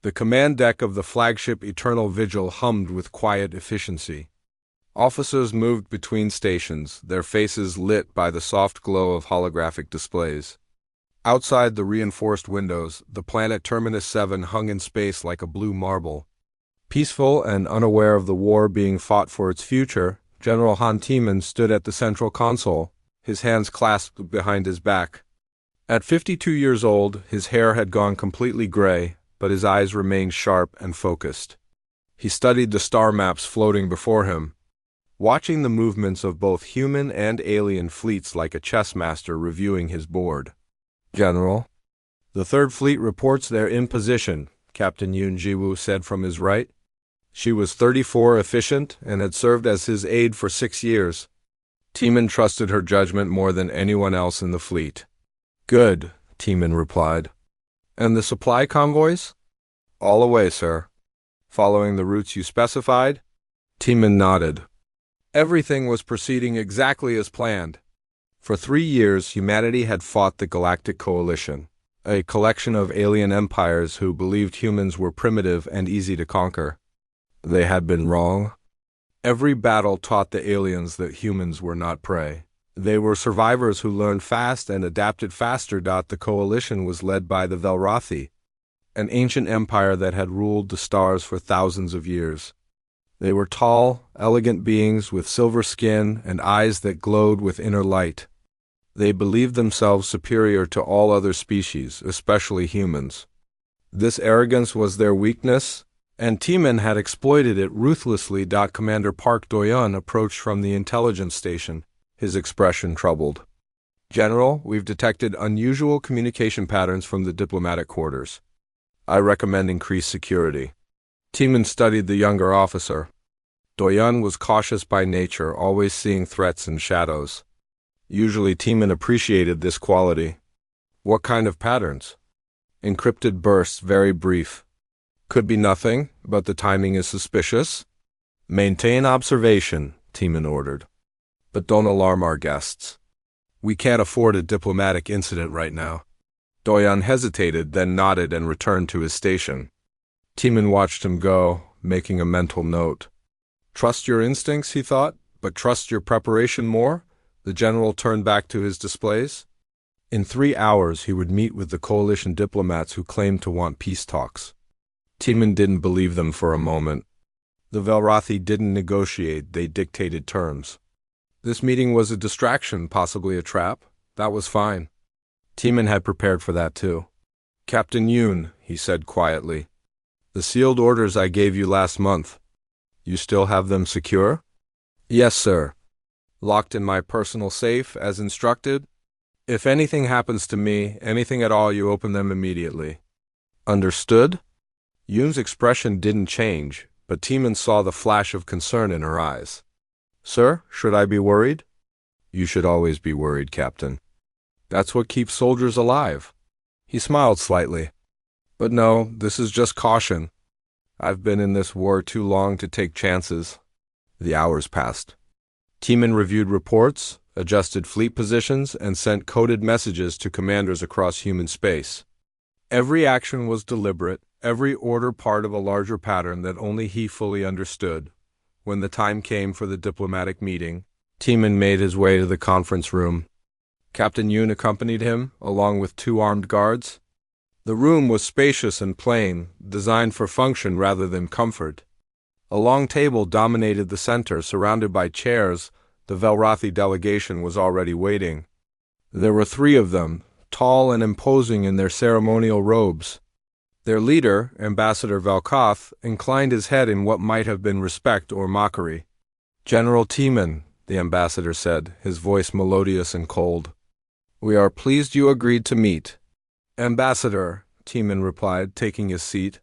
The command deck of the flagship Eternal Vigil hummed with quiet efficiency. Officers moved between stations, their faces lit by the soft glow of holographic displays. Outside the reinforced windows, the planet Terminus 7 hung in space like a blue marble. Peaceful and unaware of the war being fought for its future, General Han Tiemann stood at the central console, his hands clasped behind his back. At 52 years old, his hair had gone completely gray, but his eyes remained sharp and focused. He studied the star maps floating before him, watching the movements of both human and alien fleets like a chess master reviewing his board. "General, the Third Fleet reports they're in position," Captain Yoon Jiwoo said from his right. She was 34, efficient, and had served as his aide for 6 years. Tiemann trusted her judgment more than anyone else in the fleet. "Good," Tiemann replied. "And the supply convoys?" "All away, sir." "Following the routes you specified?" Tiemann nodded. Everything was proceeding exactly as planned. For 3 years, humanity had fought the Galactic Coalition, a collection of alien empires who believed humans were primitive and easy to conquer. They had been wrong. Every battle taught the aliens that humans were not prey. They were survivors who learned fast and adapted faster. The coalition was led by the Velrathi, an ancient empire that had ruled the stars for thousands of years. They were tall, elegant beings with silver skin and eyes that glowed with inner light. They believed themselves superior to all other species, especially humans. This arrogance was their weakness, and Tiemann had exploited it ruthlessly. Commander Park Do-yeon approached from the intelligence station, his expression troubled. "General, we've detected unusual communication patterns from the diplomatic quarters. I recommend increased security." Tiemann studied the younger officer. Do-yeon was cautious by nature, always seeing threats in shadows. Usually Tiemann appreciated this quality. "What kind of patterns?" "Encrypted bursts, very brief. Could be nothing, but the timing is suspicious." "Maintain observation," Tiemann ordered. "But don't alarm our guests. We can't afford a diplomatic incident right now." Do-yeon hesitated, then nodded and returned to his station. Tiemann watched him go, making a mental note. "Trust your instincts," he thought, "but trust your preparation more?" The general turned back to his displays. In 3 hours he would meet with the coalition diplomats who claimed to want peace talks. Tiemann didn't believe them for a moment. The Velrathi didn't negotiate, they dictated terms. This meeting was a distraction, possibly a trap. That was fine. Tiemann had prepared for that too. "Captain Yoon," he said quietly, "the sealed orders I gave you last month, you still have them secure?" "Yes, sir. Locked in my personal safe, as instructed. If anything happens to me, anything at all, you open them immediately." "Understood?" Yoon's expression didn't change, but Tiemann saw the flash of concern in her eyes. "Sir, should I be worried?" "You should always be worried, Captain. That's what keeps soldiers alive." He smiled slightly. "But no, this is just caution. I've been in this war too long to take chances." The hours passed. Tiemann reviewed reports, adjusted fleet positions, and sent coded messages to commanders across human space. Every action was deliberate, every order part of a larger pattern that only he fully understood. When the time came for the diplomatic meeting, Tiemann made his way to the conference room. Captain Yoon accompanied him, along with 2 armed guards. The room was spacious and plain, designed for function rather than comfort. A long table dominated the center, surrounded by chairs. The Velrathi delegation was already waiting. There were 3 of them, tall and imposing in their ceremonial robes. Their leader, Ambassador Velkoth, inclined his head in what might have been respect or mockery. "General Tiemann," the ambassador said, his voice melodious and cold, "we are pleased you agreed to meet." "Ambassador," Tiemann replied, taking his seat,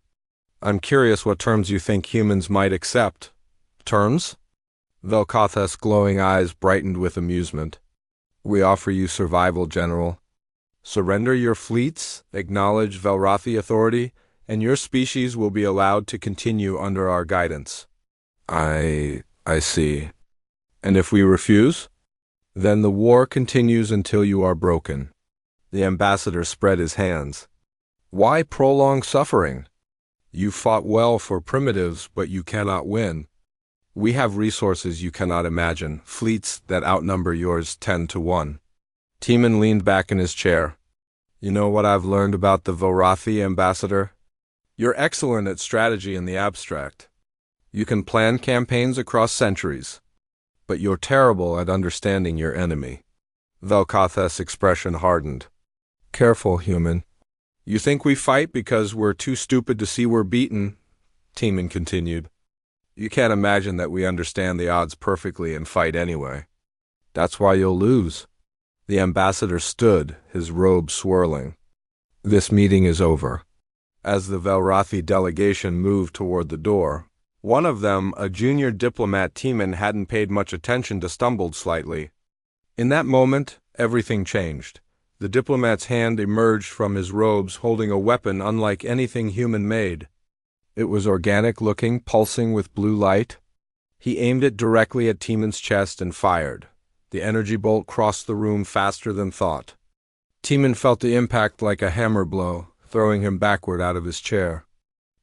"I'm curious what terms you think humans might accept." "Terms?" Velkoth's glowing eyes brightened with amusement. "We offer you survival, General. Surrender your fleets, acknowledge Velrathi authority, and your species will be allowed to continue under our guidance." I see. "And if we refuse?" "Then the war continues until you are broken." The ambassador spread his hands. "Why prolong suffering?" You fought well for primitives, but you cannot win. We have resources you cannot imagine, fleets that outnumber yours 10 to 1. Timon leaned back in his chair. You know what I've learned about the Velrathi, Ambassador? You're excellent at strategy in the abstract. You can plan campaigns across centuries, but you're terrible at understanding your enemy. Velkath's expression hardened. Careful, human. You think we fight because we're too stupid to see we're beaten, Timon continued. You can't imagine that we understand the odds perfectly and fight anyway. That's why you'll lose. The ambassador stood, his robe swirling. This meeting is over. As the Velrathi delegation moved toward the door, one of them, a junior diplomat Timon hadn't paid much attention to, stumbled slightly. In that moment, everything changed. The diplomat's hand emerged from his robes holding a weapon unlike anything human-made. It was organic-looking, pulsing with blue light. He aimed it directly at Timon's chest and fired. The energy bolt crossed the room faster than thought. Timon felt the impact like a hammer blow, throwing him backward out of his chair.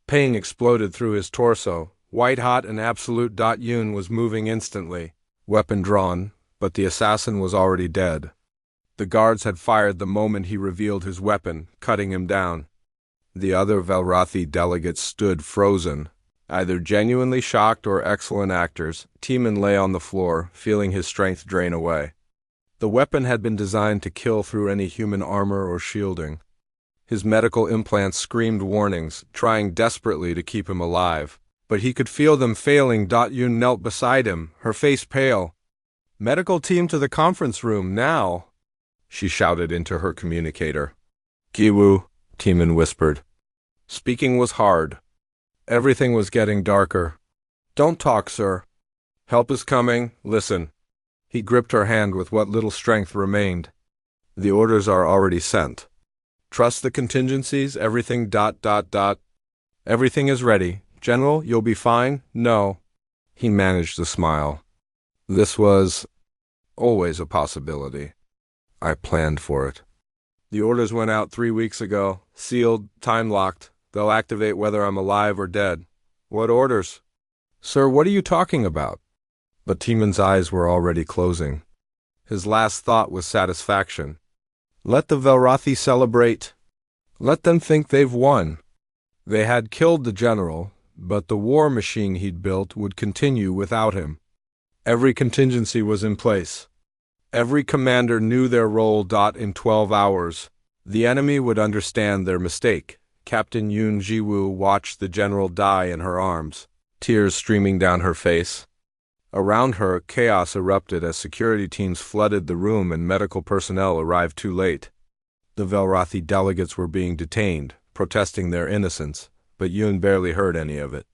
Pain exploded through his torso. White-hot and absolute. Yun was moving instantly, weapon drawn, but the assassin was already dead. The guards had fired the moment he revealed his weapon, cutting him down. The other Velrathi delegates stood frozen, either genuinely shocked or excellent actors. Timon lay on the floor, feeling his strength drain away. The weapon had been designed to kill through any human armor or shielding. His medical implants screamed warnings, trying desperately to keep him alive, but he could feel them failing. Yun knelt beside him, her face pale. "Medical team to the conference room, now!" she shouted into her communicator. "Kiwu," Timon whispered. Speaking was hard. Everything was getting darker. "Don't talk, sir. Help is coming. Listen." He gripped her hand with what little strength remained. "The orders are already sent. Trust the contingencies, everything. Everything is ready. General, you'll be fine?" "No." He managed a smile. "This was always a possibility. I planned for it. The orders went out 3 weeks ago, sealed, time-locked. They'll activate whether I'm alive or dead." "What orders?" "Sir, what are you talking about?" But Timon's eyes were already closing. His last thought was satisfaction. Let the Velrathi celebrate. Let them think they've won. They had killed the general, but the war machine he'd built would continue without him. Every contingency was in place. Every commander knew their role. In 12 hours, the enemy would understand their mistake. Captain Yun Jiwoo watched the general die in her arms, tears streaming down her face. Around her, chaos erupted as security teams flooded the room and medical personnel arrived too late. The Velrathi delegates were being detained, protesting their innocence, but Yun barely heard any of it.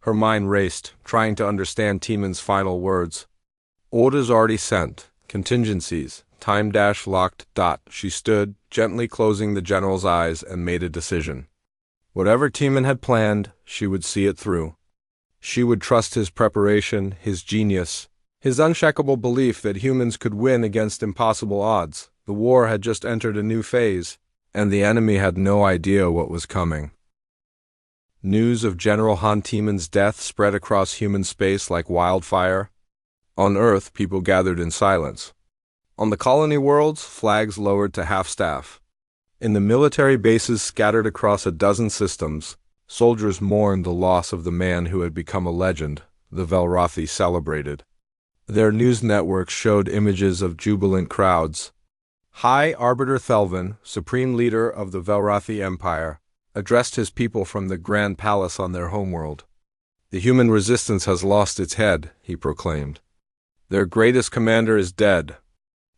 Her mind raced, trying to understand Timon's final words. Orders already sent. Contingencies. Time-locked. She stood, gently closing the general's eyes, and made a decision. Whatever Timon had planned, she would see it through. She would trust his preparation, his genius, his unshakable belief that humans could win against impossible odds. The war had just entered a new phase, and the enemy had no idea what was coming. News of General Han Timon's death spread across human space like wildfire. On Earth, people gathered in silence. On the colony worlds, flags lowered to half-staff. In the military bases scattered across a dozen systems, soldiers mourned the loss of the man who had become a legend. The Velrathi celebrated. Their news networks showed images of jubilant crowds. High Arbiter Thelvin, supreme leader of the Velrathi Empire, addressed his people from the Grand Palace on their homeworld. "The human resistance has lost its head," he proclaimed. "Their greatest commander is dead.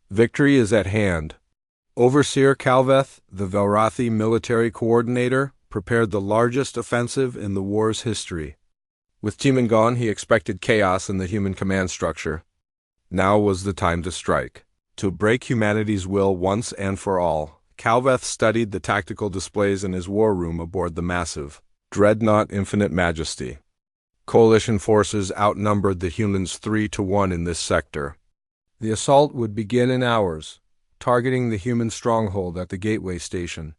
Victory is at hand." Overseer Calveth, the Velrathi military coordinator, prepared the largest offensive in the war's history. With Timon gone, he expected chaos in the human command structure. Now was the time to strike. To break humanity's will once and for all, Calveth studied the tactical displays in his war room aboard the massive Dreadnought Infinite Majesty. Coalition forces outnumbered the humans 3 to 1 in this sector. The assault would begin in hours, targeting the human stronghold at the Gateway Station.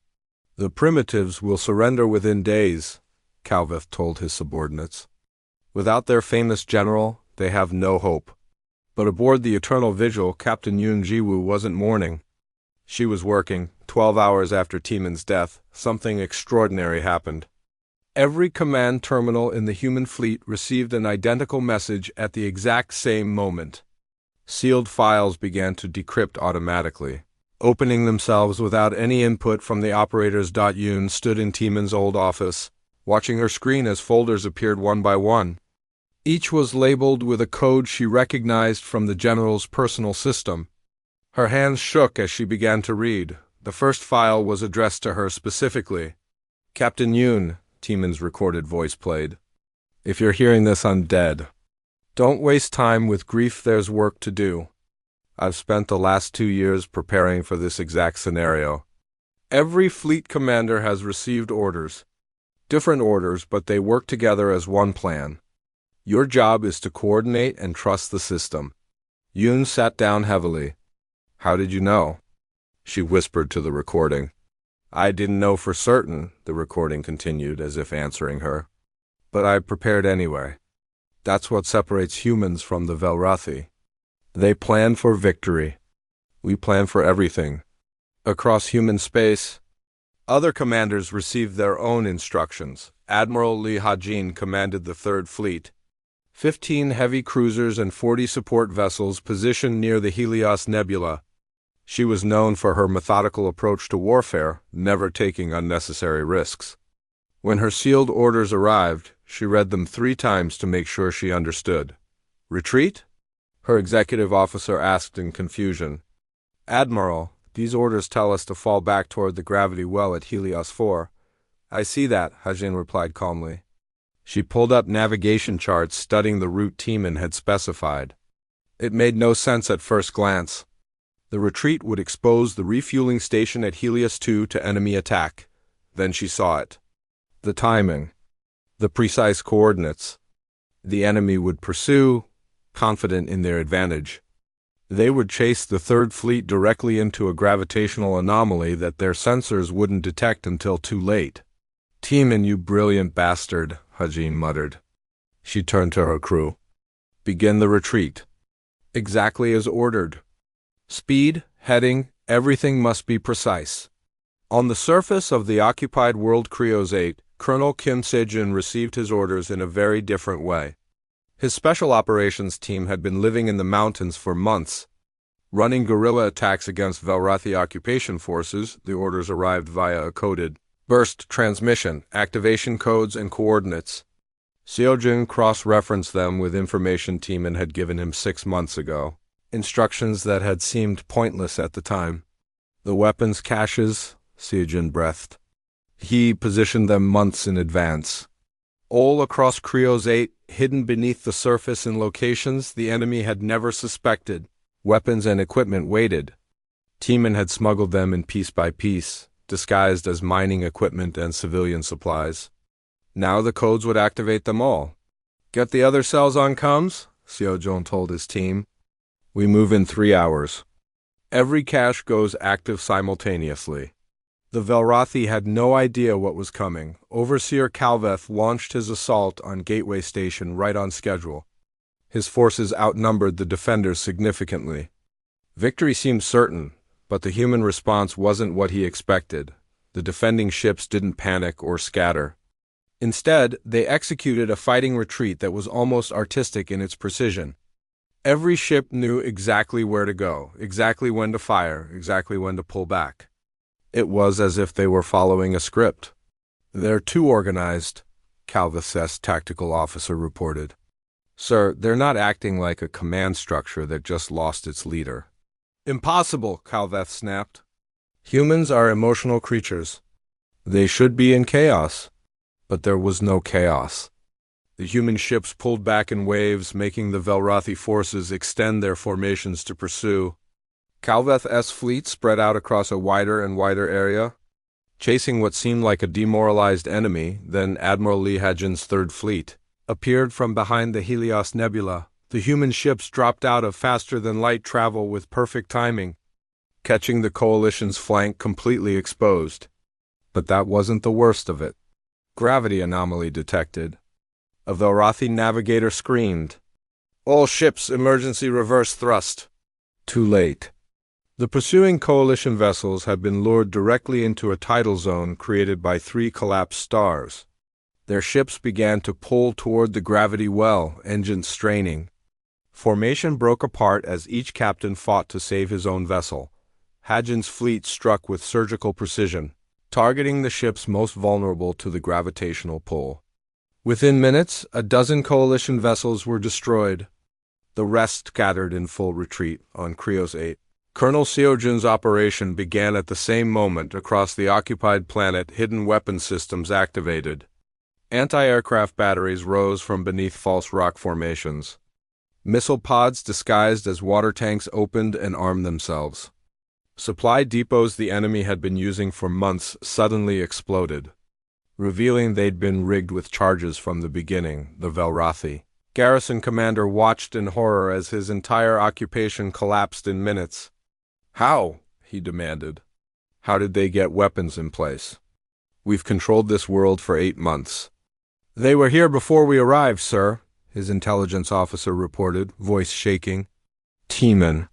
"The primitives will surrender within days," Calveth told his subordinates. Without their famous general, they have no hope. But aboard the Eternal Vigil, Captain Yoon Jiwoo wasn't mourning. She was working. 12 hours after Timon's death, something extraordinary happened. Every command terminal in the human fleet received an identical message at the exact same moment. Sealed files began to decrypt automatically, opening themselves without any input from the operators. Yoon stood in Timon's old office, watching her screen as folders appeared one by one. Each was labeled with a code she recognized from the general's personal system. Her hands shook as she began to read. The first file was addressed to her specifically. Captain Yoon, Timon's recorded voice played. If you're hearing this, I'm dead. Don't waste time with grief, there's work to do. I've spent the last 2 years preparing for this exact scenario. Every fleet commander has received orders. Different orders, but they work together as one plan. Your job is to coordinate and trust the system. Yoon sat down heavily. How did you know? She whispered to the recording. I didn't know for certain, the recording continued as if answering her. But I prepared anyway. That's what separates humans from the Velrathi. They plan for victory. We plan for everything. Across human space, other commanders received their own instructions. Admiral Lee Ha-jin commanded the Third Fleet. 15 heavy cruisers and 40 support vessels positioned near the Helios Nebula. She was known for her methodical approach to warfare, never taking unnecessary risks. When her sealed orders arrived, she read them 3 times to make sure she understood. Retreat? Her executive officer asked in confusion. Admiral, these orders tell us to fall back toward the gravity well at Helios 4. I see that, Ha-jin replied calmly. She pulled up navigation charts studying the route Timon had specified. It made no sense at first glance. The retreat would expose the refueling station at Helios 2 to enemy attack. Then she saw it. The timing. The precise coordinates. The enemy would pursue, confident in their advantage. They would chase the Third Fleet directly into a gravitational anomaly that their sensors wouldn't detect until too late. Timon, you brilliant bastard, Ha-jin muttered. She turned to her crew. Begin the retreat. Exactly as ordered. Speed, heading, everything must be precise. On the surface of the occupied world Krios 8, Colonel Kim Se-jin received his orders in a very different way. His special operations team had been living in the mountains for months, running guerrilla attacks against Velrathi occupation forces. The orders arrived via a coded burst transmission, activation codes, and coordinates. Seo-jin cross-referenced them with information Timon had given him 6 months ago, instructions that had seemed pointless at the time. The weapons caches, Seo-jin breathed. He positioned them months in advance. All across Krios 8, hidden beneath the surface in locations the enemy had never suspected. Weapons and equipment waited. Timon had smuggled them in piece by piece, disguised as mining equipment and civilian supplies. Now the codes would activate them all. Get the other cells on comms, Seo-jin told his team. We move in 3 hours. Every cache goes active simultaneously. The Velrathi had no idea what was coming. Overseer Calveth launched his assault on Gateway Station right on schedule. His forces outnumbered the defenders significantly. Victory seemed certain, but the human response wasn't what he expected. The defending ships didn't panic or scatter. Instead, they executed a fighting retreat that was almost artistic in its precision. Every ship knew exactly where to go, exactly when to fire, exactly when to pull back. It was as if they were following a script. They're too organized, Calveth's tactical officer reported. Sir, they're not acting like a command structure that just lost its leader. Impossible, Calveth snapped. Humans are emotional creatures. They should be in chaos. But there was no chaos. The human ships pulled back in waves, making the Velrathi forces extend their formations to pursue. Calveth's fleet spread out across a wider and wider area, chasing what seemed like a demoralized enemy. Then Admiral Lee Ha-jin's Third Fleet appeared from behind the Helios Nebula. The human ships dropped out of faster-than-light travel with perfect timing, catching the coalition's flank completely exposed. But that wasn't the worst of it. Gravity anomaly detected. A Velrathi navigator screamed. All ships, emergency reverse thrust. Too late. The pursuing coalition vessels had been lured directly into a tidal zone created by 3 collapsed stars. Their ships began to pull toward the gravity well, engines straining. Formation broke apart as each captain fought to save his own vessel. Hadjin's fleet struck with surgical precision, targeting the ships most vulnerable to the gravitational pull. Within minutes, a dozen coalition vessels were destroyed. The rest scattered in full retreat on Krios 8. Colonel Seojun's operation began at the same moment across the occupied planet. Hidden weapon systems activated. Anti-aircraft batteries rose from beneath false rock formations. Missile pods disguised as water tanks opened and armed themselves. Supply depots the enemy had been using for months suddenly exploded, revealing they'd been rigged with charges from the beginning. The Velrathi garrison commander watched in horror as his entire occupation collapsed in minutes. How? He demanded. How did they get weapons in place? We've controlled this world for 8 months. They were here before we arrived, sir, his intelligence officer reported, voice shaking. Teeman.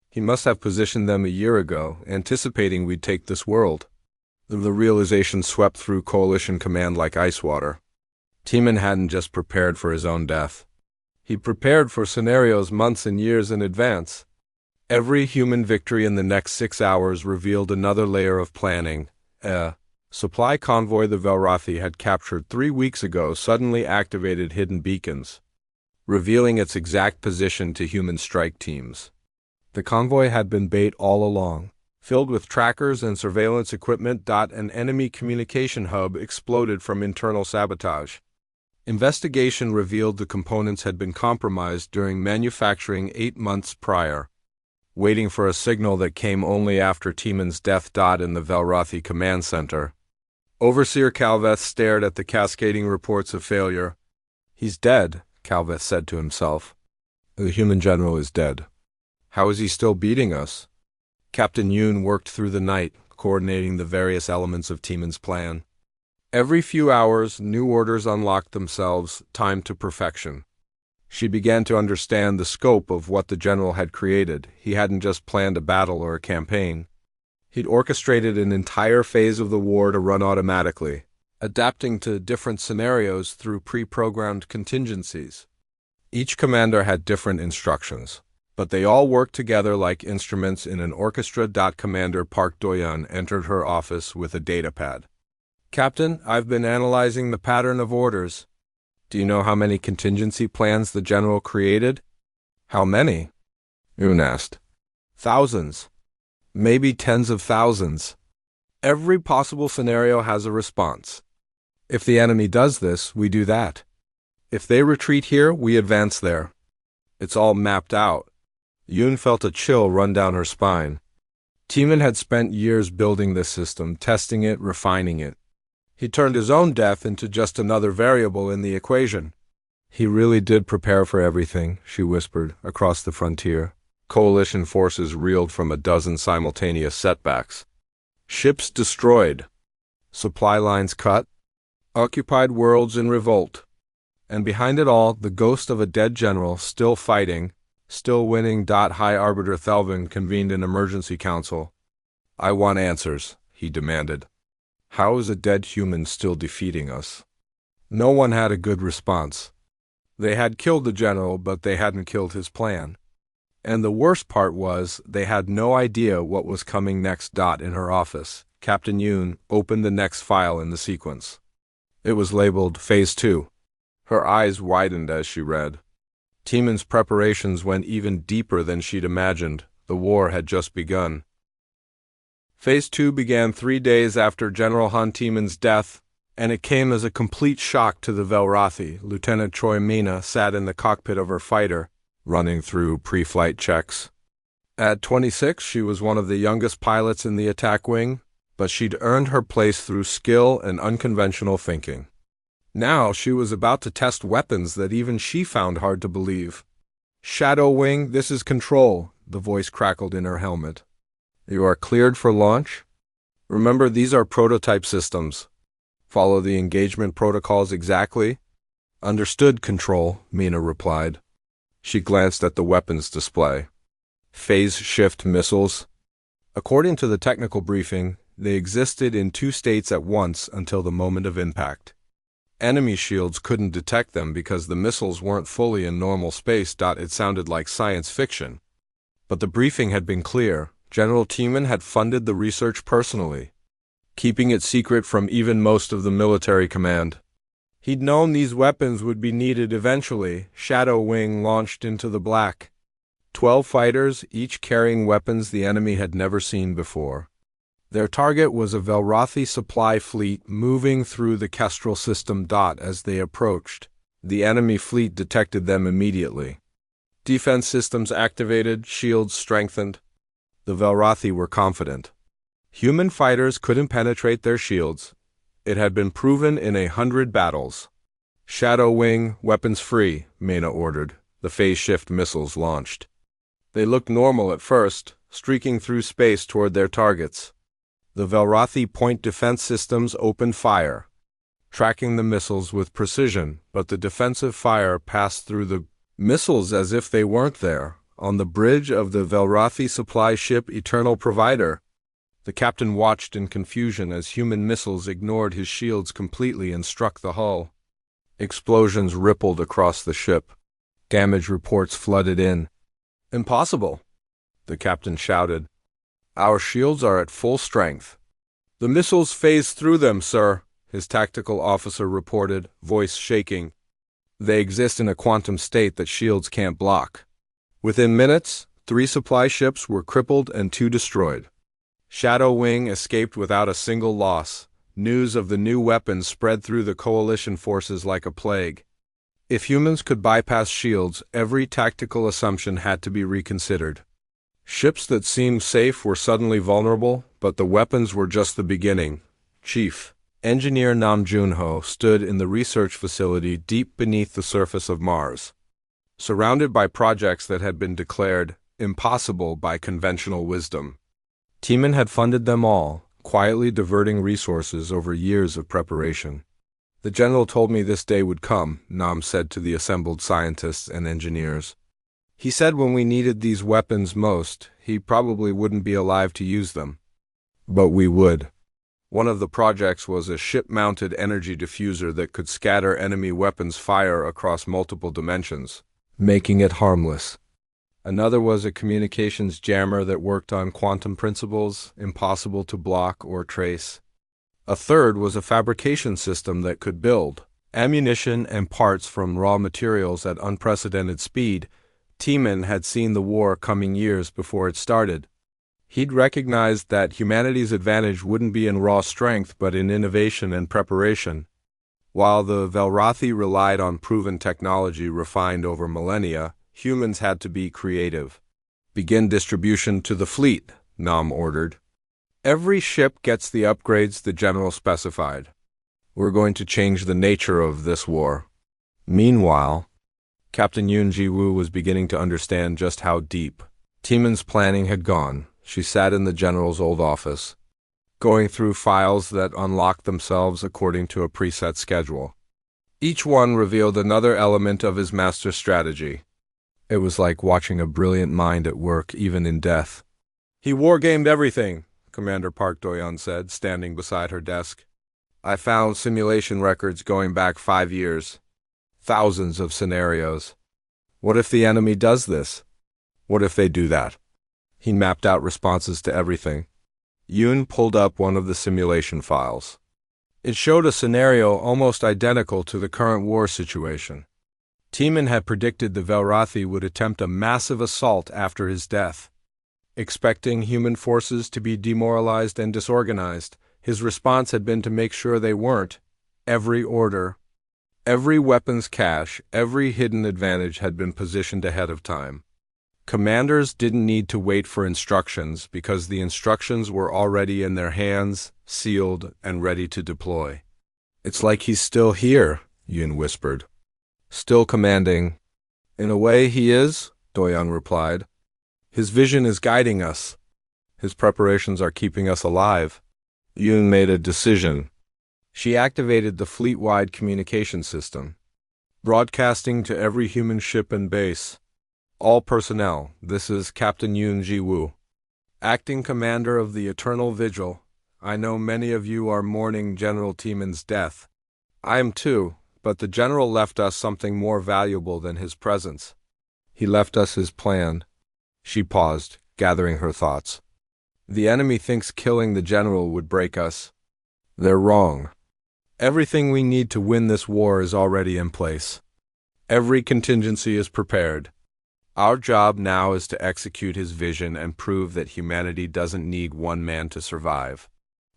He must have positioned them a year ago, anticipating we'd take this world. The realization swept through Coalition Command like ice water. Teeman hadn't just prepared for his own death. He prepared for scenarios months and years in advance. Every human victory in the next 6 hours revealed another layer of planning. A supply convoy the Velrathi had captured 3 weeks ago suddenly activated hidden beacons, revealing its exact position to human strike teams. The convoy had been bait all along, filled with trackers and surveillance equipment. An enemy communication hub exploded from internal sabotage. Investigation revealed the components had been compromised during manufacturing 8 months prior, waiting for a signal that came only after Teeman's death. In the Velrathi command center, Overseer Calveth stared at the cascading reports of failure. He's dead, Calveth said to himself. The human general is dead. How is he still beating us? Captain Yoon worked through the night, coordinating the various elements of Teeman's plan. Every few hours, new orders unlocked themselves, timed to perfection. She began to understand the scope of what the general had created. He hadn't just planned a battle or a campaign. He'd orchestrated an entire phase of the war to run automatically, adapting to different scenarios through pre-programmed contingencies. Each commander had different instructions, but they all worked together like instruments in an orchestra. Commander Park Doyun entered her office with a datapad. Captain, I've been analyzing the pattern of orders. Do you know how many contingency plans the general created? How many? Yoon asked. Thousands. Maybe tens of thousands. Every possible scenario has a response. If the enemy does this, we do that. If they retreat here, we advance there. It's all mapped out. Yoon felt a chill run down her spine. Teeman had spent years building this system, testing it, refining it. He turned his own death into just another variable in the equation. He really did prepare for everything, she whispered, across the frontier. Coalition forces reeled from a dozen simultaneous setbacks. Ships destroyed. Supply lines cut. Occupied worlds in revolt. And behind it all, the ghost of a dead general, still fighting, still winning. High Arbiter Thelvin convened an emergency council. I want answers, he demanded. How is a dead human still defeating us? No one had a good response. They had killed the general, but they hadn't killed his plan. And the worst part was, they had no idea what was coming next. In her office, Captain Yoon opened the next file in the sequence. It was labeled Phase 2. Her eyes widened as she read. Teeman's preparations went even deeper than she'd imagined. The war had just begun. Phase 2 began 3 days after General Han Teeman's death, and it came as a complete shock to the Velrathi. Lieutenant Choi Mina sat in the cockpit of her fighter, running through pre-flight checks. At 26, she was one of the youngest pilots in the attack wing, but she'd earned her place through skill and unconventional thinking. Now she was about to test weapons that even she found hard to believe. Shadow Wing, this is Control, the voice crackled in her helmet. You are cleared for launch? Remember, these are prototype systems. Follow the engagement protocols exactly? Understood, Control, Mina replied. She glanced at the weapons display. Phase shift missiles. According to the technical briefing, they existed in two states at once until the moment of impact. Enemy shields couldn't detect them because the missiles weren't fully in normal space. It sounded like science fiction. But the briefing had been clear. General Tiemann had funded the research personally, keeping it secret from even most of the military command. He'd known these weapons would be needed eventually. Shadow Wing launched into the black. 12 fighters, each carrying weapons the enemy had never seen before. Their target was a Velrothi supply fleet moving through the Kestrel system. As they approached, the enemy fleet detected them immediately. Defense systems activated, shields strengthened. The Velrothi were confident. Human fighters couldn't penetrate their shields. It had been proven in 100 battles. Shadow Wing, weapons free, Mena ordered. The phase shift missiles launched. They looked normal at first, streaking through space toward their targets. The Velrothi point defense systems opened fire, tracking the missiles with precision, but the defensive fire passed through the missiles as if they weren't there. On the bridge of the Velrothi supply ship Eternal Provider, the captain watched in confusion as human missiles ignored his shields completely and struck the hull. Explosions rippled across the ship. Damage reports flooded in. Impossible, the captain shouted. Our shields are at full strength. The missiles phased through them, sir, his tactical officer reported, voice shaking. They exist in a quantum state that shields can't block. Within minutes, 3 supply ships were crippled and 2 destroyed. Shadow Wing escaped without a single loss. News of the new weapons spread through the coalition forces like a plague. If humans could bypass shields, every tactical assumption had to be reconsidered. Ships that seemed safe were suddenly vulnerable, but the weapons were just the beginning. Chief Engineer Nam Junho stood in the research facility deep beneath the surface of Mars, surrounded by projects that had been declared impossible by conventional wisdom. Tiemann had funded them all, quietly diverting resources over years of preparation. The general told me this day would come, Nam said to the assembled scientists and engineers. He said when we needed these weapons most, he probably wouldn't be alive to use them. But we would. One of the projects was a ship-mounted energy diffuser that could scatter enemy weapons fire across multiple dimensions, making it harmless. Another was a communications jammer that worked on quantum principles, impossible to block or trace. A third was a fabrication system that could build ammunition and parts from raw materials at unprecedented speed. Tiemann had seen the war coming years before it started. He'd recognized that humanity's advantage wouldn't be in raw strength but in innovation and preparation. While the Velrothi relied on proven technology refined over millennia, humans had to be creative. Begin distribution to the fleet, Nam ordered. Every ship gets the upgrades the general specified. We're going to change the nature of this war. Meanwhile, Captain Yoon Ji-woo was beginning to understand just how deep Tiemann's planning had gone. She sat in the general's old office, going through files that unlocked themselves according to a preset schedule. Each one revealed another element of his master strategy. It was like watching a brilliant mind at work, even in death. He wargamed everything, Commander Park Do-yeon said, standing beside her desk. I found simulation records going back 5 years. Thousands of scenarios. What if the enemy does this? What if they do that? He mapped out responses to everything. Yoon pulled up one of the simulation files. It showed a scenario almost identical to the current war situation. Tiemann had predicted the Velrothi would attempt a massive assault after his death. Expecting human forces to be demoralized and disorganized, his response had been to make sure they weren't. Every order, every weapons cache, every hidden advantage had been positioned ahead of time. Commanders didn't need to wait for instructions because the instructions were already in their hands, sealed, and ready to deploy. It's like he's still here, Yoon whispered. Still commanding. In a way he is, Do-yeon replied. His vision is guiding us. His preparations are keeping us alive. Yoon made a decision. She activated the fleet-wide communication system, broadcasting to every human ship and base. All personnel, this is Captain Yoon Ji-woo, acting commander of the Eternal Vigil. I know many of you are mourning General Timon's death. I am too, but the general left us something more valuable than his presence. He left us his plan. She paused, gathering her thoughts. The enemy thinks killing the general would break us. They're wrong. Everything we need to win this war is already in place. Every contingency is prepared. Our job now is to execute his vision and prove that humanity doesn't need one man to survive.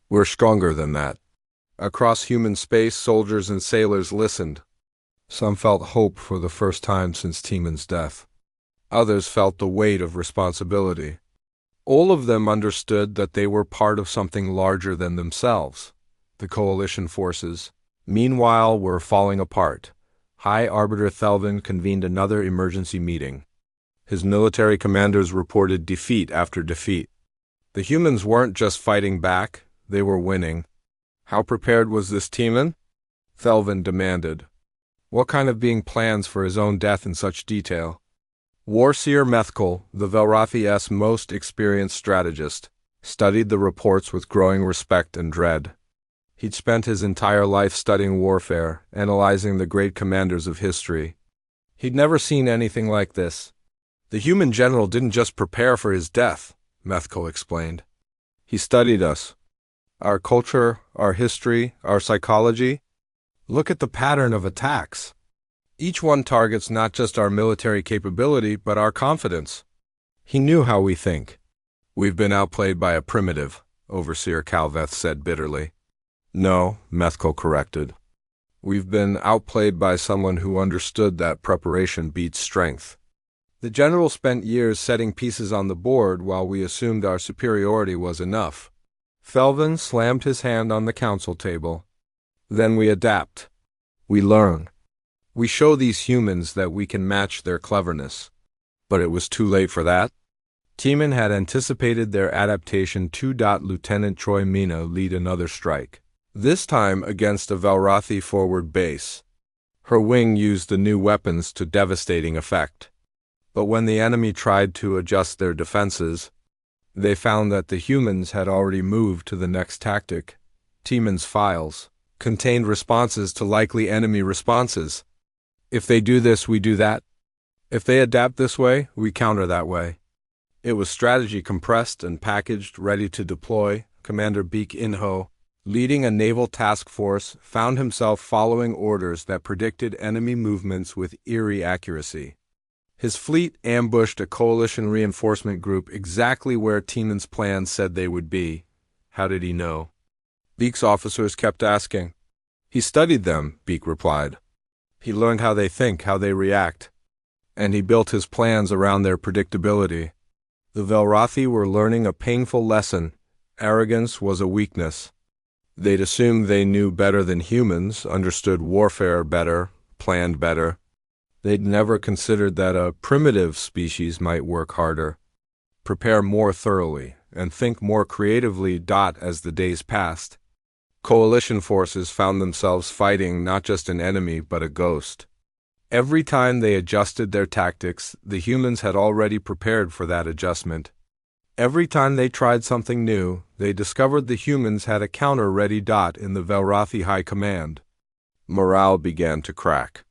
We're stronger than that. Across human space, soldiers and sailors listened. Some felt hope for the first time since Timon's death. Others felt the weight of responsibility. All of them understood that they were part of something larger than themselves. The coalition forces, meanwhile, were falling apart. High Arbiter Thelvin convened another emergency meeting. His military commanders reported defeat after defeat. The humans weren't just fighting back, they were winning. How prepared was this Timon? Thelvin demanded. What kind of being plans for his own death in such detail? Warseer Methkal, the Velrathi's most experienced strategist, studied the reports with growing respect and dread. He'd spent his entire life studying warfare, analyzing the great commanders of history. He'd never seen anything like this. The human general didn't just prepare for his death, Methkal explained. He studied us. Our culture, our history, our psychology. Look at the pattern of attacks. Each one targets not just our military capability, but our confidence. He knew how we think. We've been outplayed by a primitive, Overseer Calveth said bitterly. No, Methkal corrected. We've been outplayed by someone who understood that preparation beats strength. The general spent years setting pieces on the board while we assumed our superiority was enough. Thelvin slammed his hand on the council table. Then we adapt. We learn. We show these humans that we can match their cleverness. But it was too late for that. Timon had anticipated their adaptation. Lieutenant Troy Mina lead another strike. This time against a Velrathi forward base. Her wing used the new weapons to devastating effect. But when the enemy tried to adjust their defenses, they found that the humans had already moved to the next tactic. Timon's files contained responses to likely enemy responses. If they do this, we do that. If they adapt this way, we counter that way. It was strategy compressed and packaged, ready to deploy. Commander Beek Inho, leading a naval task force, found himself following orders that predicted enemy movements with eerie accuracy. His fleet ambushed a coalition reinforcement group exactly where Timon's plan said they would be. How did he know? Beek's officers kept asking. He studied them, Beek replied. He learned how they think, how they react. And he built his plans around their predictability. The Velrathi were learning a painful lesson. Arrogance was a weakness. They'd assumed they knew better than humans, understood warfare better, planned better. They'd never considered that a primitive species might work harder, prepare more thoroughly, and think more creatively. As the days passed, coalition forces found themselves fighting not just an enemy but a ghost. Every time they adjusted their tactics, the humans had already prepared for that adjustment. Every time they tried something new, they discovered the humans had a counter ready. In the Velrathi High Command, morale began to crack.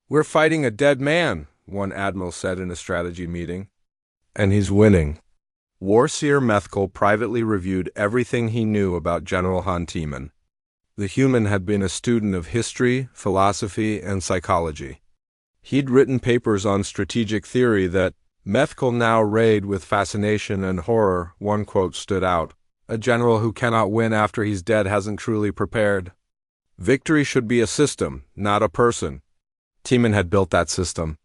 We're fighting a dead man, one admiral said in a strategy meeting. And he's winning. Warseer Methkal privately reviewed everything he knew about General Han Timon. The human had been a student of history, philosophy, and psychology. He'd written papers on strategic theory that Methkal now read with fascination and horror. One quote stood out. A general who cannot win after he's dead hasn't truly prepared. Victory should be a system, not a person. Timon had built that system.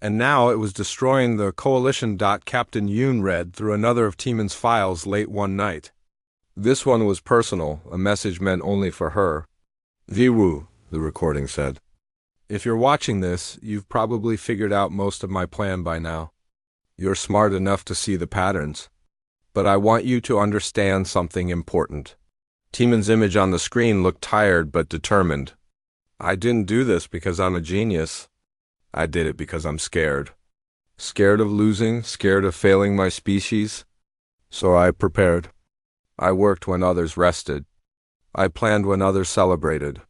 And now it was destroying the coalition. Captain Yoon read through another of Timon's files late one night. This one was personal, a message meant only for her. Viwu, the recording said. If you're watching this, you've probably figured out most of my plan by now. You're smart enough to see the patterns. But I want you to understand something important. Timon's image on the screen looked tired but determined. I didn't do this because I'm a genius. I did it because I'm scared. Scared of losing, scared of failing my species. So I prepared. I worked when others rested. I planned when others celebrated.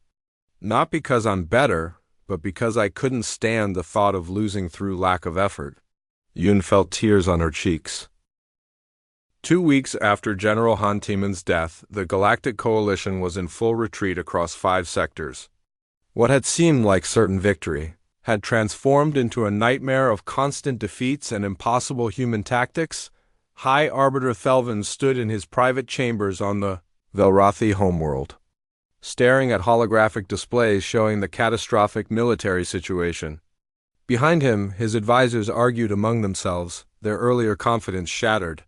Not because I'm better, but because I couldn't stand the thought of losing through lack of effort. Yoon felt tears on her cheeks. 2 weeks after General Han Timon's death, the Galactic Coalition was in full retreat across 5 sectors. What had seemed like certain victory had transformed into a nightmare of constant defeats and impossible human tactics. High Arbiter Thelvin stood in his private chambers on the Velrathi homeworld, staring at holographic displays showing the catastrophic military situation. Behind him, his advisors argued among themselves, their earlier confidence shattered.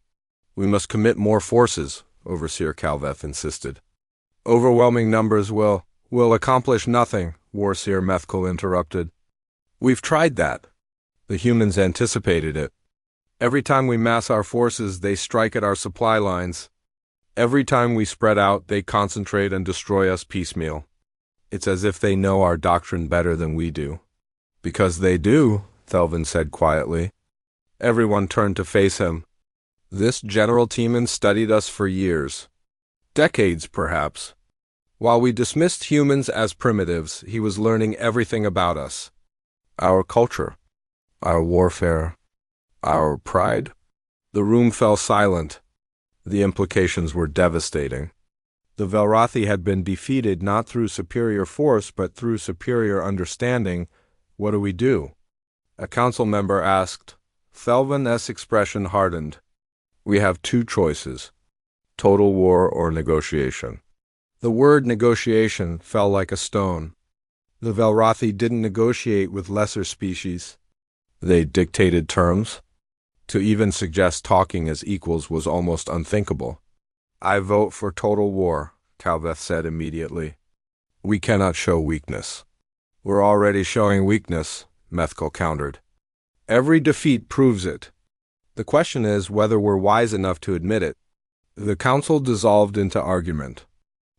We must commit more forces, Overseer Calveth insisted. Overwhelming numbers will accomplish nothing, Warseer Methkal interrupted. We've tried that. The humans anticipated it. Every time we mass our forces, they strike at our supply lines. Every time we spread out, they concentrate and destroy us piecemeal. It's as if they know our doctrine better than we do. Because they do, Thelvin said quietly. Everyone turned to face him. This General Timon studied us for years. Decades, perhaps. While we dismissed humans as primitives, he was learning everything about us. Our culture, our warfare, our pride. The room fell silent. The implications were devastating. The Velrathi had been defeated not through superior force, but through superior understanding. What do we do? A council member asked. Thelvin's expression hardened. We have 2 choices: total war or negotiation. The word negotiation fell like a stone. The Velrathi didn't negotiate with lesser species. They dictated terms. To even suggest talking as equals was almost unthinkable. I vote for total war, Calveth said immediately. We cannot show weakness. We're already showing weakness, Methkal countered. Every defeat proves it. The question is whether we're wise enough to admit it. The council dissolved into argument.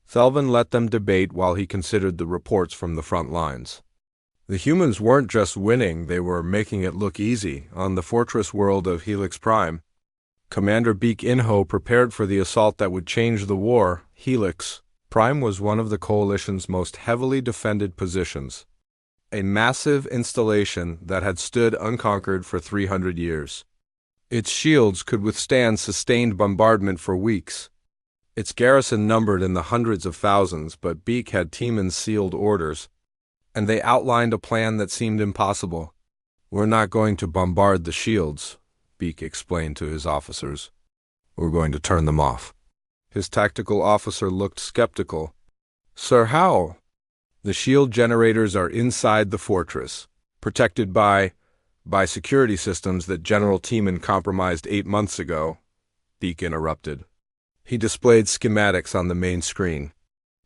Thelvin let them debate while he considered the reports from the front lines. The humans weren't just winning, they were making it look easy. On the fortress world of Helix Prime, Commander Beak Inho prepared for the assault that would change the war. Helix Prime was one of the Coalition's most heavily defended positions. A massive installation that had stood unconquered for 300 years. Its shields could withstand sustained bombardment for weeks. Its garrison numbered in the hundreds of thousands, but Beak had Timon's sealed orders, and they outlined a plan that seemed impossible. We're not going to bombard the shields, Beak explained to his officers. We're going to turn them off. His tactical officer looked skeptical. Sir, how? The shield generators are inside the fortress, protected by security systems that General Timon compromised 8 months ago, Beak interrupted. He displayed schematics on the main screen.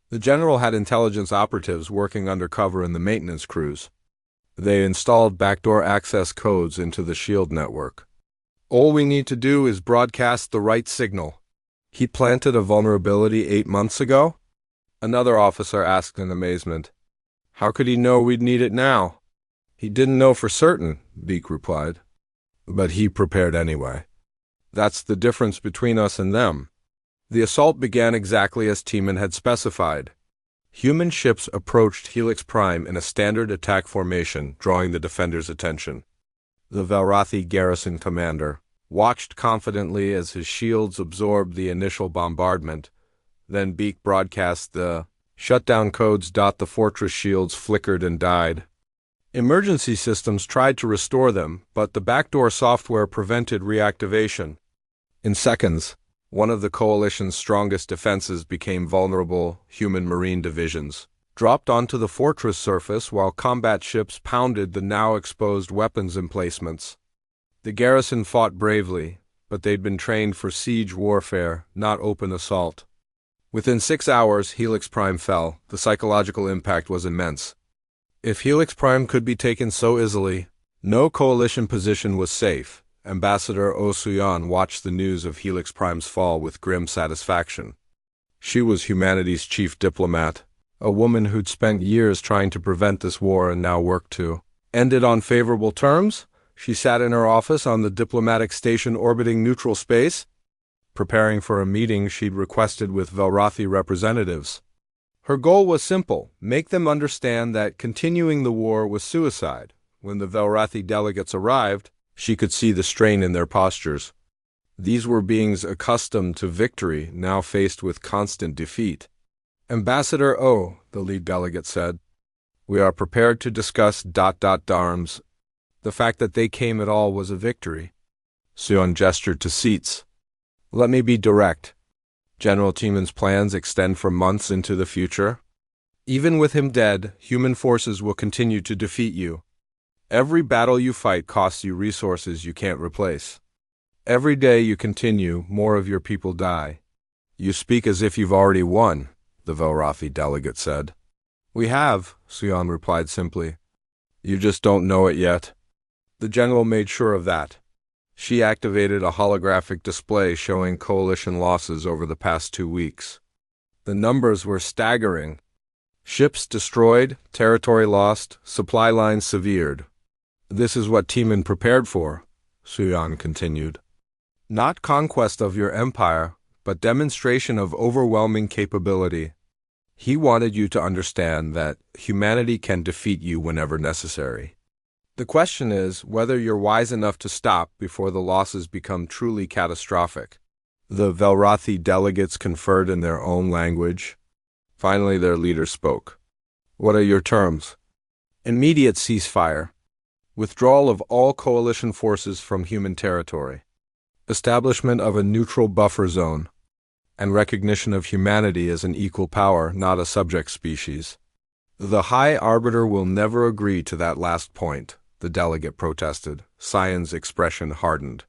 The general had intelligence operatives working undercover in the maintenance crews. They installed backdoor access codes into the shield network. All we need to do is broadcast the right signal. He planted a vulnerability 8 months ago? Another officer asked in amazement. How could he know we'd need it now? He didn't know for certain, Beak replied. But he prepared anyway. That's the difference between us and them. The assault began exactly as Timon had specified. Human ships approached Helix Prime in a standard attack formation, drawing the defenders' attention. The Velrathi garrison commander watched confidently as his shields absorbed the initial bombardment. Then Beak broadcast the shutdown codes. The fortress shields flickered and died. Emergency systems tried to restore them, but the backdoor software prevented reactivation. In seconds, one of the Coalition's strongest defenses became vulnerable. Human marine divisions dropped onto the fortress surface while combat ships pounded the now exposed weapons emplacements. The garrison fought bravely, but they'd been trained for siege warfare, not open assault. Within 6 hours, Helix Prime fell. The psychological impact was immense. If Helix Prime could be taken so easily, no Coalition position was safe. Ambassador Oh Suyan watched the news of Helix Prime's fall with grim satisfaction. She was humanity's chief diplomat, a woman who'd spent years trying to prevent this war and now worked to end it on favorable terms. She sat in her office on the diplomatic station orbiting neutral space, preparing for a meeting she'd requested with Velrathi representatives. Her goal was simple: make them understand that continuing the war was suicide. When the Velrathi delegates arrived, she could see the strain in their postures. These were beings accustomed to victory, now faced with constant defeat. Ambassador O, the lead delegate said, "We are prepared to discuss Darms. The fact that they came at all was a victory." Sion gestured to seats. "Let me be direct. General Timon's plans extend for months into the future. Even with him dead, human forces will continue to defeat you. Every battle you fight costs you resources you can't replace. Every day you continue, more of your people die." "You speak as if you've already won," the Velrathi delegate said. "We have," Sion replied simply. "You just don't know it yet." The general made sure of that. She activated a holographic display showing coalition losses over the past 2 weeks. The numbers were staggering. Ships destroyed, territory lost, supply lines severed. "This is what Timon prepared for," Sion continued. "Not conquest of your empire, but demonstration of overwhelming capability. He wanted you to understand that humanity can defeat you whenever necessary. The question is whether you're wise enough to stop before the losses become truly catastrophic." The Velrathi delegates conferred in their own language. Finally, their leader spoke. "What are your terms?" "Immediate ceasefire. Withdrawal of all coalition forces from human territory. Establishment of a neutral buffer zone. And recognition of humanity as an equal power, not a subject species." "The High Arbiter will never agree to that last point," the delegate protested. Sion's expression hardened.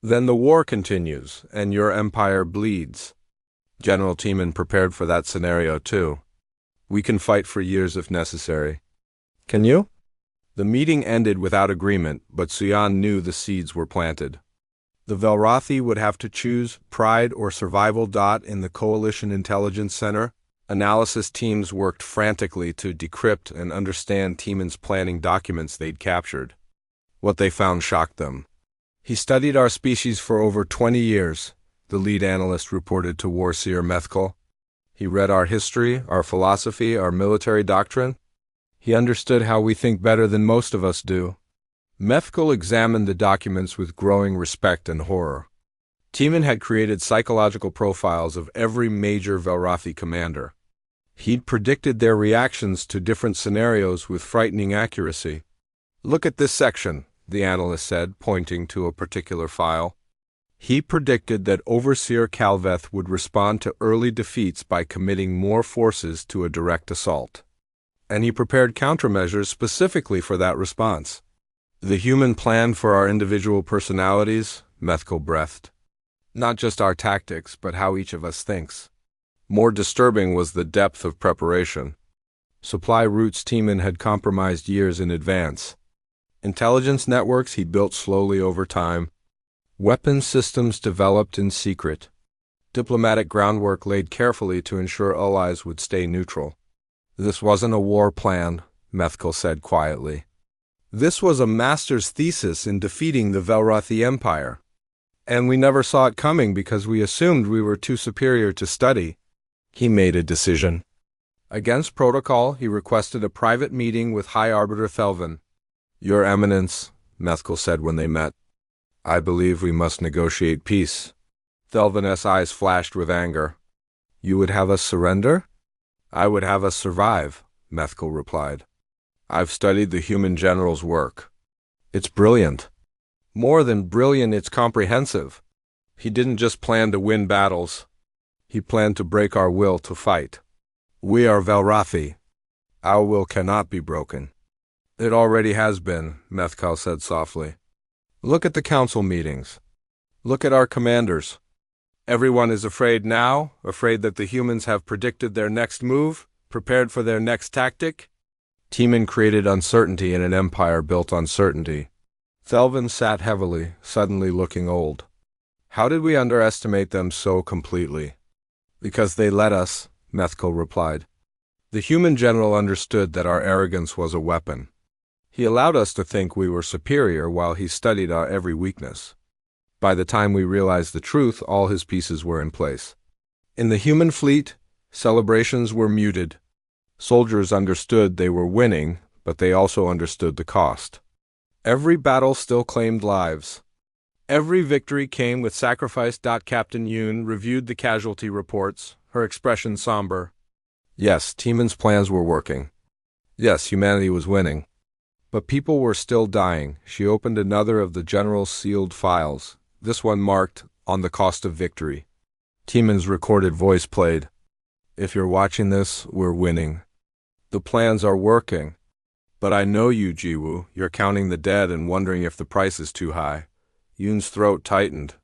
"Then the war continues, and your empire bleeds." General Timon prepared for that scenario too. "We can fight for years if necessary." "Can you?" The meeting ended without agreement, but Sion knew the seeds were planted. The Velrathi would have to choose pride or survival. In the Coalition Intelligence Center, analysis teams worked frantically to decrypt and understand Timon's planning documents they'd captured. What they found shocked them. "He studied our species for over 20 years, the lead analyst reported to Warseer Methkal. "He read our history, our philosophy, our military doctrine. He understood how we think better than most of us do." Methkal examined the documents with growing respect and horror. Timon had created psychological profiles of every major Velrathi commander. He'd predicted their reactions to different scenarios with frightening accuracy. "Look at this section," the analyst said, pointing to a particular file. He predicted that Overseer Calveth would respond to early defeats by committing more forces to a direct assault. And he prepared countermeasures specifically for that response. "The human plan for our individual personalities," Methkal breathed. "Not just our tactics, but how each of us thinks." More disturbing was the depth of preparation. Supply routes Timon had compromised years in advance. Intelligence networks he built slowly over time. Weapons systems developed in secret. Diplomatic groundwork laid carefully to ensure allies would stay neutral. "This wasn't a war plan," Methkal said quietly. "This was a master's thesis in defeating the Velrathi Empire. And we never saw it coming because we assumed we were too superior to study." He made a decision. Against protocol, he requested a private meeting with High Arbiter Thelvin. "Your Eminence," Methkal said when they met, "I believe we must negotiate peace." Thelvin's eyes flashed with anger. "You would have us surrender?" "I would have us survive," Methkal replied. "I've studied the human general's work. It's brilliant. More than brilliant, it's comprehensive. He didn't just plan to win battles. He planned to break our will to fight. We are Velrathi. Our will cannot be broken." "It already has been," Methkal said softly. "Look at the council meetings. Look at our commanders. Everyone is afraid now, afraid that the humans have predicted their next move, prepared for their next tactic." Timon created uncertainty in an empire built on certainty. Thelvin sat heavily, suddenly looking old. "How did we underestimate them so completely?" Because they let us, Methkel replied. The human general understood that our arrogance was a weapon. He allowed us to think we were superior while he studied our every weakness. By the time we realized the truth, all his pieces were in place. In the human fleet, celebrations were muted. Soldiers understood they were winning, but they also understood the cost. Every battle still claimed lives. Every victory came with sacrifice. Captain Yoon reviewed the casualty reports, her expression somber. Yes, Timon's plans were working. Yes, humanity was winning. But people were still dying. She opened another of the general's sealed files, this one marked, "On the Cost of Victory." Timon's recorded voice played. If you're watching this, we're winning. The plans are working. But I know you, Jiwoo. You're counting the dead and wondering if the price is too high. Yoon's throat tightened.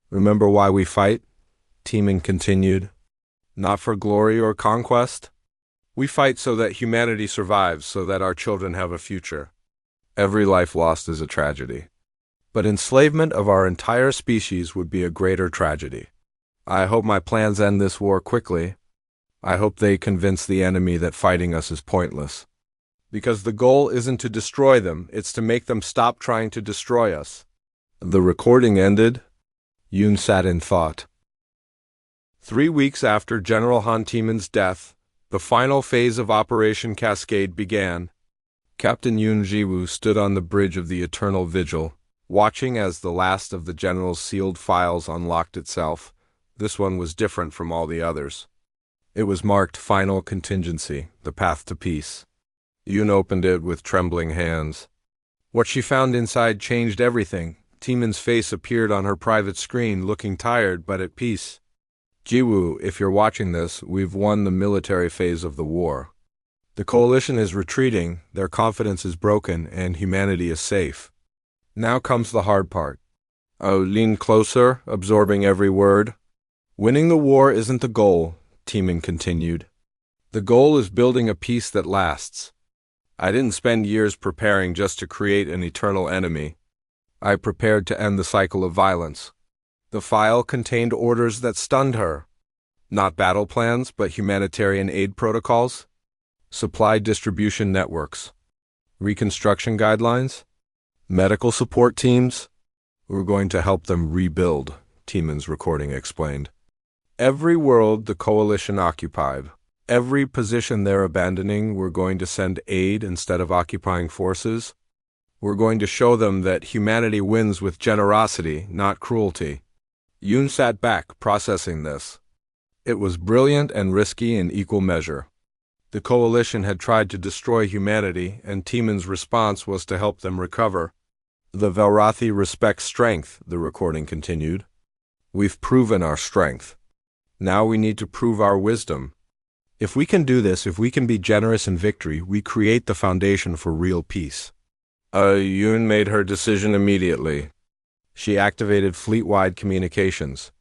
Remember why we fight? Timon continued. Not for glory or conquest. We fight so that humanity survives, so that our children have a future. Every life lost is a tragedy. But enslavement of our entire species would be a greater tragedy. I hope my plans end this war quickly. I hope they convince the enemy that fighting us is pointless. Because the goal isn't to destroy them, it's to make them stop trying to destroy us. The recording ended. Yoon sat in thought. 3 weeks after General Han Timon's death, the final phase of Operation Cascade began. Captain Yoon Jiwoo stood on the bridge of the Eternal Vigil, watching as the last of the general's sealed files unlocked itself. This one was different from all the others. It was marked Final Contingency, the Path to Peace. Yoon opened it with trembling hands. What she found inside changed everything. Timon's face appeared on her private screen, looking tired but at peace. Jiwoo, if you're watching this, we've won the military phase of the war. The coalition is retreating, their confidence is broken, and humanity is safe. Now comes the hard part. Oh, lean closer, absorbing every word. Winning the war isn't the goal, Timon continued. The goal is building a peace that lasts. I didn't spend years preparing just to create an eternal enemy. I prepared to end the cycle of violence. The file contained orders that stunned her. Not battle plans, but humanitarian aid protocols. Supply distribution networks. Reconstruction guidelines. Medical support teams. We're going to help them rebuild, Timon's recording explained. Every world the coalition occupied. Every position they're abandoning, we're going to send aid instead of occupying forces. We're going to show them that humanity wins with generosity, not cruelty. Yoon sat back, processing this. It was brilliant and risky in equal measure. The coalition had tried to destroy humanity, and Timon's response was to help them recover. The Velrathi respect strength, the recording continued. We've proven our strength. Now we need to prove our wisdom. If we can do this, if we can be generous in victory, we create the foundation for real peace. Yoon made her decision immediately. She activated fleet-wide communications.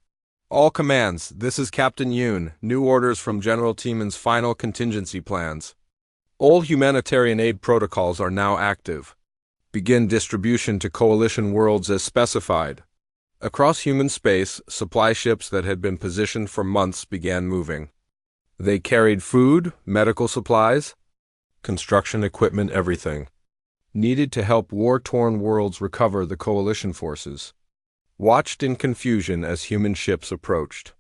All commands, this is Captain Yoon. New orders from General Timon's final contingency plans. All humanitarian aid protocols are now active. Begin distribution to coalition worlds as specified. Across human space, supply ships that had been positioned for months began moving. They carried food, medical supplies, construction equipment, everything needed to help war-torn worlds recover the coalition forces. Watched in confusion as human ships approached.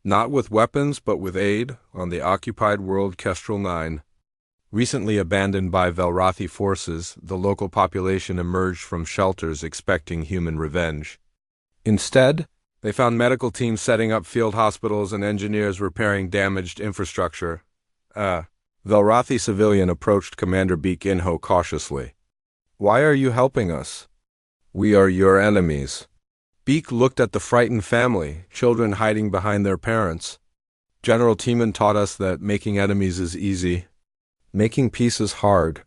Not with weapons, but with aid, on the occupied world Kestrel 9. Recently abandoned by Velrathi forces, the local population emerged from shelters expecting human revenge. Instead, they found medical teams setting up field hospitals and engineers repairing damaged infrastructure. Velrathi civilian approached Commander Beek Inho cautiously. Why are you helping us? We are your enemies. Beek looked at the frightened family, children hiding behind their parents. General Timon taught us that making enemies is easy. Making peace is hard.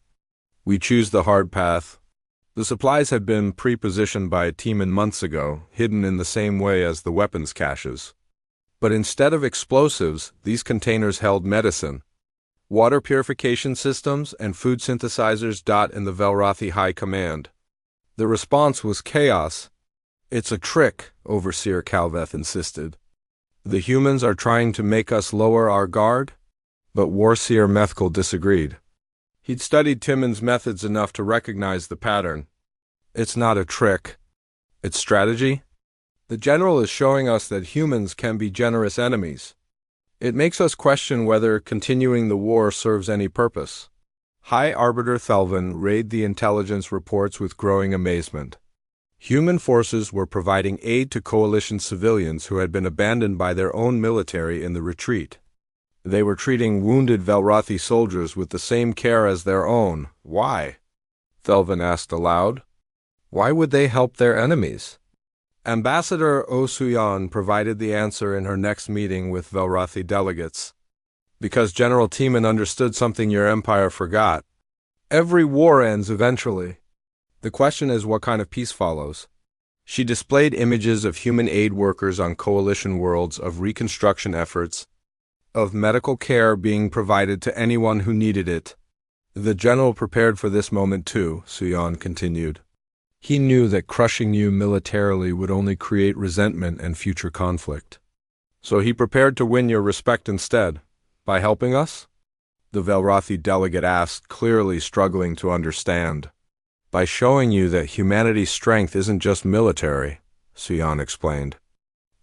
We choose the hard path. The supplies had been pre-positioned by Timon months ago, hidden in the same way as the weapons caches. But instead of explosives, these containers held medicine, water purification systems, and food synthesizers. In the Velrathi High Command. The response was chaos. It's a trick, Overseer Calveth insisted. The humans are trying to make us lower our guard? But Warseer Methkal disagreed. He'd studied Timon's methods enough to recognize the pattern. It's not a trick. It's strategy. The general is showing us that humans can be generous enemies. It makes us question whether continuing the war serves any purpose. High Arbiter Thelvin read the intelligence reports with growing amazement. Human forces were providing aid to coalition civilians who had been abandoned by their own military in the retreat. They were treating wounded Velrathi soldiers with the same care as their own. Why? Thelvin asked aloud. Why would they help their enemies? Ambassador Osuyan provided the answer in her next meeting with Velrathi delegates. Because General Timon understood something your empire forgot. Every war ends eventually. The question is what kind of peace follows. She displayed images of human aid workers on coalition worlds, of reconstruction efforts, of medical care being provided to anyone who needed it. The general prepared for this moment too, Suyan continued. He knew that crushing you militarily would only create resentment and future conflict. So he prepared to win your respect instead. By helping us? The Velrathi delegate asked, clearly struggling to understand. By showing you that humanity's strength isn't just military, Suyan explained.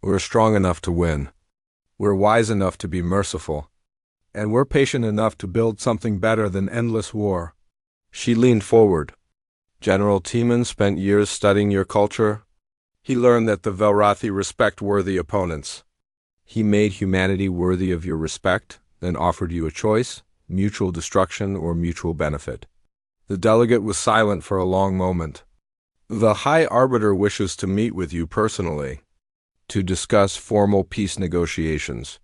We're strong enough to win. We're wise enough to be merciful. And we're patient enough to build something better than endless war. She leaned forward. General Timon spent years studying your culture. He learned that the Velrathi respect worthy opponents. He made humanity worthy of your respect, then offered you a choice, mutual destruction or mutual benefit. The delegate was silent for a long moment. The High Arbiter wishes to meet with you personally, to discuss formal peace negotiations.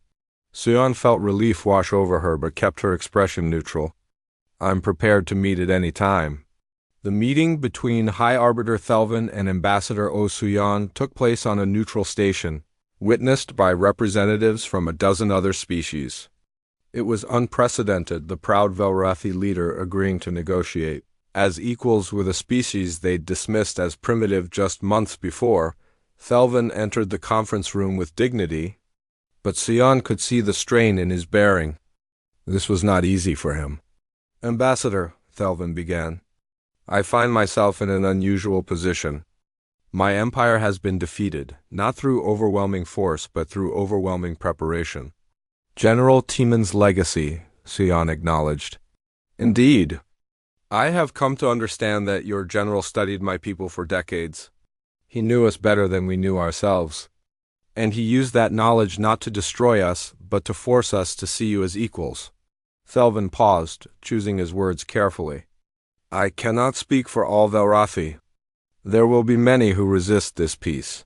Suyan felt relief wash over her but kept her expression neutral. I'm prepared to meet at any time. The meeting between High Arbiter Thelvin and Ambassador Osuyan took place on a neutral station, witnessed by representatives from a dozen other species. It was unprecedented, the proud Velrathi leader agreeing to negotiate. As equals with a species they'd dismissed as primitive just months before, Thelvin entered the conference room with dignity, but Suyan could see the strain in his bearing. This was not easy for him. Ambassador, Thelvin began, I find myself in an unusual position. My empire has been defeated, not through overwhelming force, but through overwhelming preparation. General Timon's legacy, Suyan acknowledged. Indeed. I have come to understand that your general studied my people for decades. He knew us better than we knew ourselves. And he used that knowledge not to destroy us, but to force us to see you as equals. Thelvin paused, choosing his words carefully. I cannot speak for all Velrathi. There will be many who resist this peace.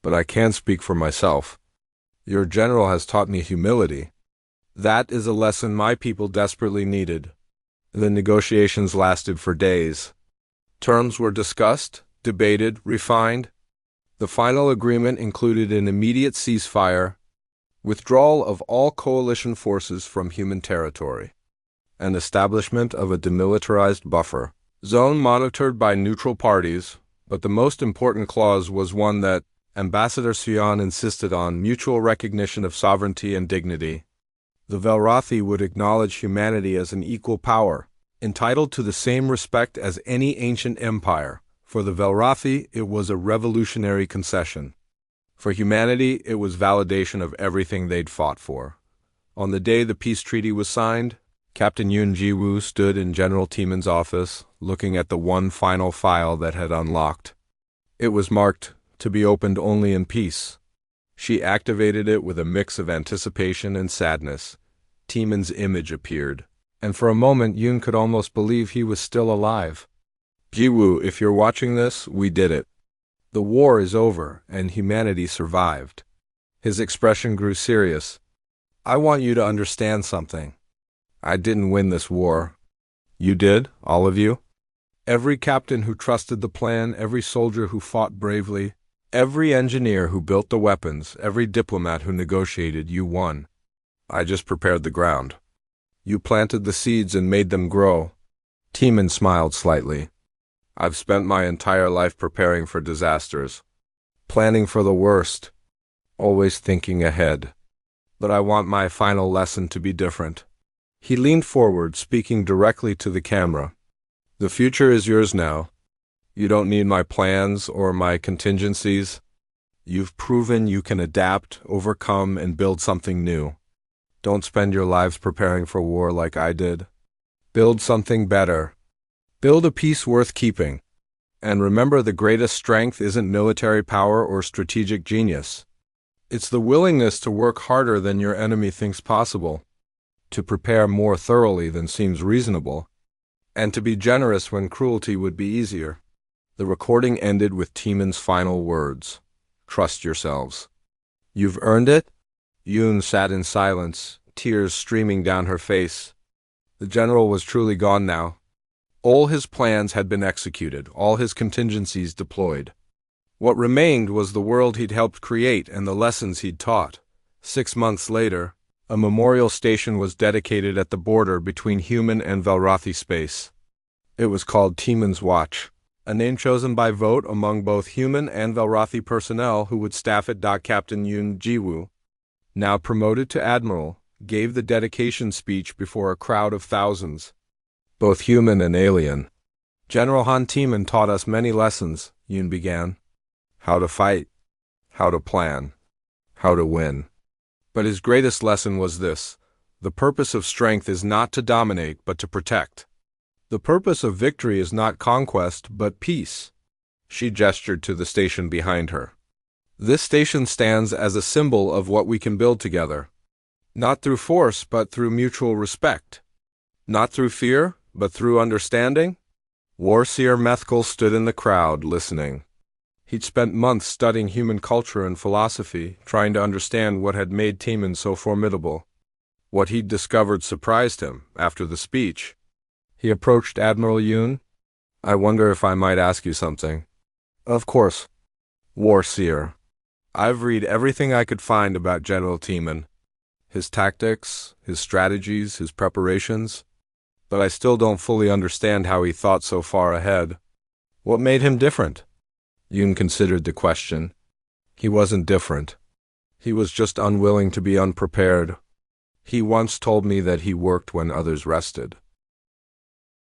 But I can speak for myself. Your general has taught me humility. That is a lesson my people desperately needed. The negotiations lasted for days. Terms were discussed, debated, refined. The final agreement included an immediate ceasefire, withdrawal of all coalition forces from human territory, and establishment of a demilitarized buffer zone monitored by neutral parties, but the most important clause was one that Ambassador Suyan insisted on: mutual recognition of sovereignty and dignity. The Velrathi would acknowledge humanity as an equal power, entitled to the same respect as any ancient empire. For the Velrathi, it was a revolutionary concession. For humanity, it was validation of everything they'd fought for. On the day the peace treaty was signed, Captain Yun Jiwoo stood in General Timon's office, looking at the one final file that had unlocked. It was marked, to be opened only in peace. She activated it with a mix of anticipation and sadness. Timon's image appeared, and for a moment Yun could almost believe he was still alive. Jiwoo, if you're watching this, we did it. The war is over, and humanity survived. His expression grew serious. I want you to understand something. I didn't win this war. You did, all of you. Every captain who trusted the plan, every soldier who fought bravely, every engineer who built the weapons, every diplomat who negotiated, you won. I just prepared the ground. You planted the seeds and made them grow. Timon smiled slightly. I've spent my entire life preparing for disasters, planning for the worst, always thinking ahead. But I want my final lesson to be different. He leaned forward, speaking directly to the camera. The future is yours now. You don't need my plans or my contingencies. You've proven you can adapt, overcome, and build something new. Don't spend your lives preparing for war like I did. Build something better. Build a peace worth keeping. And remember, the greatest strength isn't military power or strategic genius. It's the willingness to work harder than your enemy thinks possible, to prepare more thoroughly than seems reasonable, and to be generous when cruelty would be easier. The recording ended with Timon's final words. Trust yourselves. You've earned it? Yoon sat in silence, tears streaming down her face. The general was truly gone now. All his plans had been executed, all his contingencies deployed. What remained was the world he'd helped create and the lessons he'd taught. 6 months later, a memorial station was dedicated at the border between human and Velrothi space. It was called Timon's Watch, a name chosen by vote among both human and Velrothi personnel who would staff it. Captain Yoon Jiwoo, now promoted to admiral, gave the dedication speech before a crowd of thousands, both human and alien. General Han Timon taught us many lessons, Yoon began. How to fight, how to plan, how to win. But his greatest lesson was this: the purpose of strength is not to dominate, but to protect. The purpose of victory is not conquest, but peace. She gestured to the station behind her. This station stands as a symbol of what we can build together. Not through force, but through mutual respect. Not through fear, but through understanding. Warseer Methkal stood in the crowd, listening. He'd spent months studying human culture and philosophy, trying to understand what had made Timon so formidable. What he'd discovered surprised him. After the speech, he approached Admiral Yoon. I wonder if I might ask you something. Of course. Warseer. I've read everything I could find about General Timon. His tactics, his strategies, his preparations. But I still don't fully understand how he thought so far ahead. What made him different? Yoon considered the question. He wasn't different. He was just unwilling to be unprepared. He once told me that he worked when others rested.